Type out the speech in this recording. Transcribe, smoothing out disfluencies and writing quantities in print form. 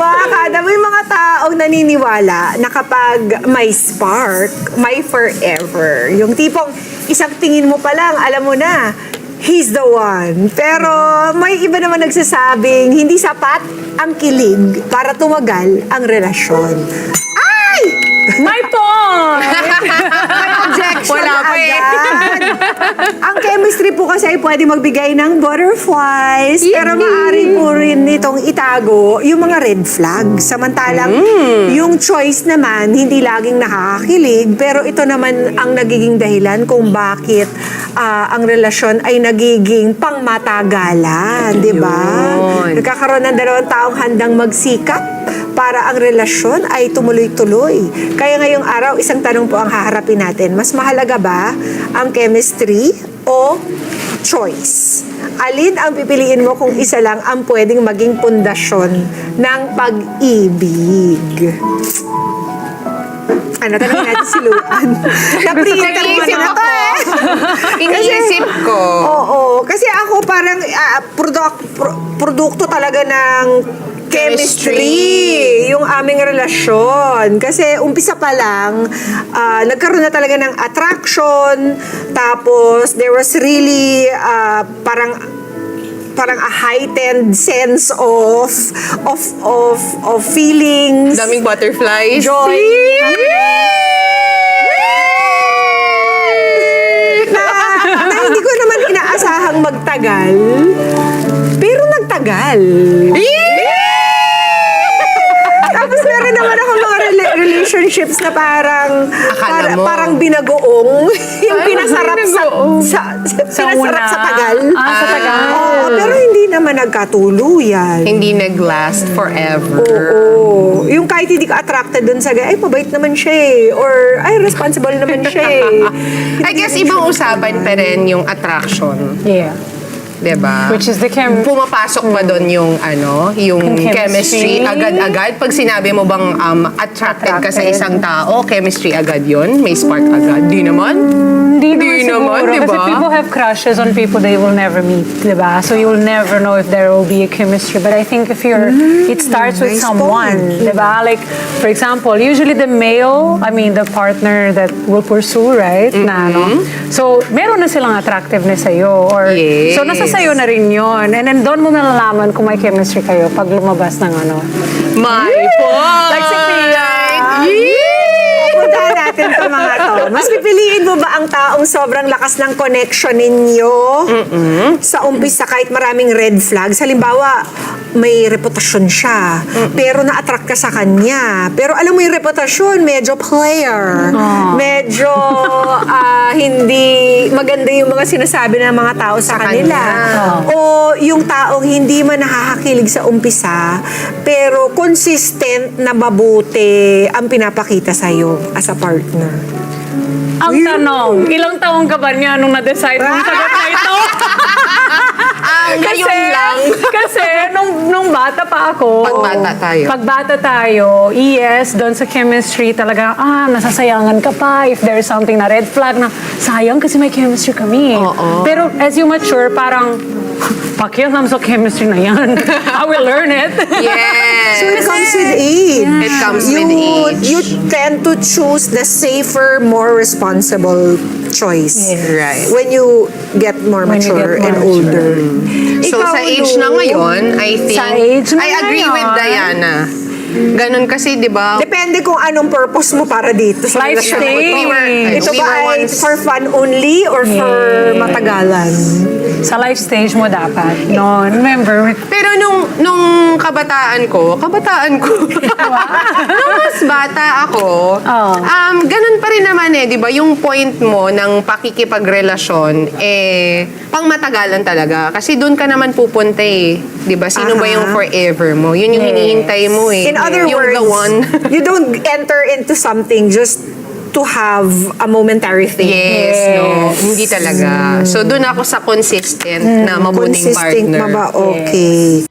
Mga kada, may mga taong naniniwala na kapag may spark, may forever. Yung tipong isang tingin mo pa lang, alam mo na, he's the one. Pero may iba naman nagsasabing hindi sapat ang kilig para tumagal ang relasyon. Ay! My point! Objection Wala pa eh. agad. Ang chemistry po kasi ay pwede magbigay ng butterflies, pero maaari po rin nitong itago yung mga red flags. Samantalang yung choice naman, hindi laging nakakakilig, pero ito naman ang nagiging dahilan kung bakit ang relasyon ay nagiging pangmatagalan, di ba? Yun. Nagkakaroon ng dalawang taong handang magsikap para ang relasyon ay tumuloy-tuloy. Kaya ngayong araw, isang tanong po ang haharapin natin. Mas mahalaga ba ang chemistry o choice? Alin ang pipiliin mo kung isa lang ang pwedeng maging pundasyon ng pag-ibig? Ano, tanongin natin si Luan. Na-pre-enter mo na to eh. Iniisip ko. Oo. Kasi ako parang produkto talaga ng chemistry, yung aming relasyon. Kasi umpisa pa lang, nagkaroon na talaga ng attraction, tapos there was really parang a heightened sense of feelings, Daming butterflies. joy. na hindi ko naman inaasahang magtagal, pero nagtagal. Tapos meron naman ako mga relationships na parang Akala mo. parang binagoong yung pinasarap Sa pinasarap una. sa tagal. Sa tagal. Oo, pero hindi naman nagkatuluyan. Hindi nag-last forever. Oo. Yung kahit hindi ka attracted dun sa guy, ay, mabait naman siya eh. Or, ay, responsible naman siya eh. I guess ibang usapan pa rin yung attraction. Yeah. Diba? Which is the Pumapasok ba doon yung yung Yung chemistry? chemistry agad-agad? Pag sinabi mo bang attracted ka sa isang tao, chemistry agad yon, may spark agad. Di naman? Hindi naman, siguro. diba? Kasi people have crushes on people they will never meet, diba? So you will never know if there will be a chemistry. But I think if it starts with nice someone, point. diba? Like, for example, usually the the partner that will pursue, right? Na, no? So, meron na silang attractiveness sa'yo. Or, Yes. so, nasa sa'yo na rin yun. And then, doon mo nalalaman kung may chemistry kayo pag lumabas ng My point! Like si Pia. Puntahan natin ito mga to. Mas pipiliin mo ba ang taong sobrang lakas ng connection ninyo sa umpisa kahit maraming red flags? Halimbawa, may reputasyon siya, pero na-attract ka sa kanya. Pero alam mo yung reputasyon, medyo player. Medyo hindi maganda yung mga sinasabi ng mga tao sa kanila. O yung taong hindi man nakakakilig sa umpisa, pero consistent na mabuti ang pinapakita sa'yo as a partner. Ang tanong, ilang taong ka ba niya nung na-decide mong sagot na ito? Ngayon lang. Kasi nung bata pa ako. Pagbata tayo. Yes, doon sa chemistry talaga, nasasayangan ka pa if there's something na red flag na sayang kasi may chemistry kami. Oo. Pero as you mature, parang pakialam sa chemistry na yan. I will learn it. Yes. So it comes with age. It comes with age. You tend to choose the safer, more responsible choice. Right. When you get more When you mature get more and older. So, Ikaw, sa age Lu? na ngayon, I think, Sa age na I agree with ngayon. Diana. Ganon kasi, di ba? Depende kung anong purpose mo para dito sa Life relasyon mo. stage. Ito We ba were ay once- for fun only or for matagalan? Sa life stage mo dapat. No, remember, Pero nung kabataan ko, nung mas bata ako, Oh. ganun pa rin naman di ba? Yung point mo ng pakikipagrelasyon, pang matagalan talaga. Kasi doon ka naman pupunta di ba? Sino ba yung forever mo? Yun yung Yes. hinihintay mo In other yung words, the one. you don't enter into something just to have a momentary thing. Yes, no. Hindi talaga. So, doon ako sa consistent na mabuting Consistent partner. ba? Okay.